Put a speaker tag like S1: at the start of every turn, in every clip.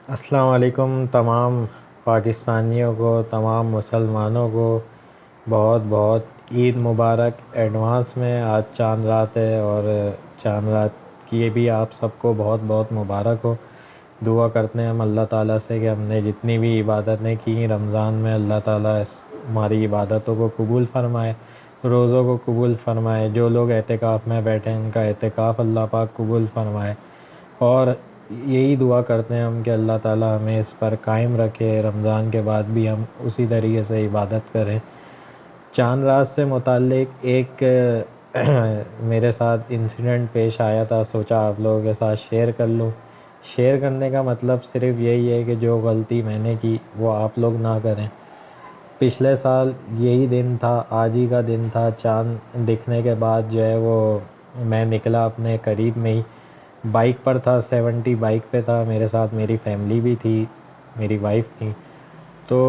S1: السلام علیکم تمام پاکستانیوں کو، تمام مسلمانوں کو بہت بہت عید مبارک ایڈوانس میں۔ آج چاند رات ہے اور چاند رات کی بھی آپ سب کو بہت بہت مبارک ہو۔ دعا کرتے ہیں ہم اللہ تعالیٰ سے کہ ہم نے جتنی بھی عبادتیں کی رمضان میں، اللہ تعالیٰ ہماری عبادتوں کو قبول فرمائے، روزوں کو قبول فرمائے۔ جو لوگ اعتکاف میں بیٹھے ہیں ان کا اعتکاف اللہ پاک قبول فرمائے، اور یہی دعا کرتے ہیں ہم کہ اللہ تعالیٰ ہمیں اس پر قائم رکھے، رمضان کے بعد بھی ہم اسی طریقے سے عبادت کریں۔ چاند رات سے متعلق ایک میرے ساتھ انسیڈنٹ پیش آیا تھا، سوچا آپ لوگوں کے ساتھ شیئر کر لوں۔ شیئر کرنے کا مطلب صرف یہی ہے کہ جو غلطی میں نے کی وہ آپ لوگ نہ کریں۔ پچھلے سال یہی دن تھا، آج ہی کا دن تھا، چاند دکھنے کے بعد جو ہے وہ میں نکلا اپنے قریب میں ہی، بائک پر تھا، 70 بائک پہ تھا، میرے ساتھ میری فیملی بھی تھی، میری وائف تھی۔ تو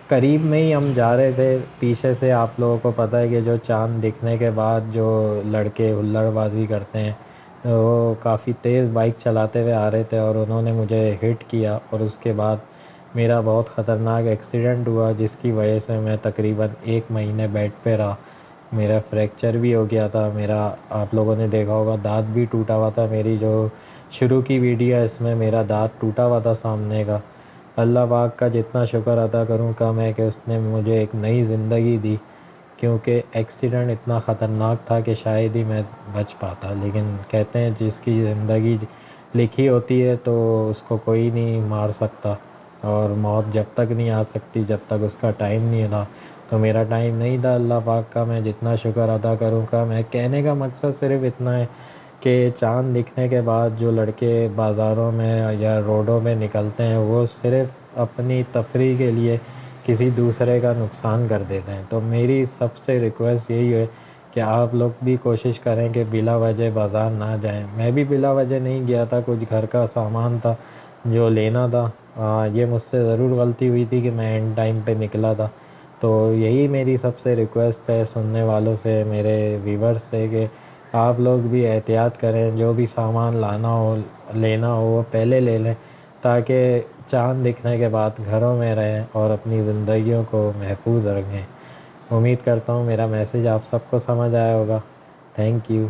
S1: قریب میں ہی ہم جا رہے تھے، پیچھے سے آپ لوگوں کو پتہ ہے کہ جو چاند دکھنے کے بعد جو لڑکے ہلڑ بازی کرتے ہیں، وہ کافی تیز بائک چلاتے ہوئے آ رہے تھے اور انہوں نے مجھے ہٹ کیا، اور اس کے بعد میرا بہت خطرناک ایکسیڈنٹ ہوا، جس کی وجہ سے میں تقریباً 1 مہینے بیڈ پہ رہا۔ میرا فریکچر بھی ہو گیا تھا، میرا آپ لوگوں نے دیکھا ہوگا دانت بھی ٹوٹا ہوا تھا۔ میری جو شروع کی ویڈیو ہے اس میں میرا دانت ٹوٹا ہوا تھا سامنے کا۔ اللہ پاک کا جتنا شکر ادا کروں کم ہے کہ اس نے مجھے ایک نئی زندگی دی، کیونکہ ایکسیڈنٹ اتنا خطرناک تھا کہ شاید ہی میں بچ پاتا۔ لیکن کہتے ہیں جس کی زندگی لکھی ہوتی ہے تو اس کو کوئی نہیں مار سکتا، اور موت جب تک نہیں آ سکتی جب تک اس کا ٹائم نہیں تھا۔ تو میرا ٹائم نہیں تھا، اللہ پاک کا میں جتنا شکر ادا کروں کا۔ میں کہنے کا مقصد صرف اتنا ہے کہ چاند دکھنے کے بعد جو لڑکے بازاروں میں یا روڈوں میں نکلتے ہیں وہ صرف اپنی تفریح کے لیے کسی دوسرے کا نقصان کر دیتے ہیں۔ تو میری سب سے ریکویسٹ یہی ہے کہ آپ لوگ بھی کوشش کریں کہ بلا وجہ بازار نہ جائیں۔ میں بھی بلا وجہ نہیں گیا تھا، کچھ گھر کا سامان تھا جو لینا تھا۔ یہ مجھ سے ضرور غلطی ہوئی تھی کہ میں اینڈ ٹائم پہ نکلا تھا۔ تو یہی میری سب سے ریکویسٹ ہے سننے والوں سے، میرے ویورز سے، کہ آپ لوگ بھی احتیاط کریں، جو بھی سامان لانا ہو لینا ہو وہ پہلے لے لیں، تاکہ چاند دکھنے کے بعد گھروں میں رہیں اور اپنی زندگیوں کو محفوظ رکھیں۔ امید کرتا ہوں میرا میسیج آپ سب کو سمجھ آیا ہوگا۔ Thank you.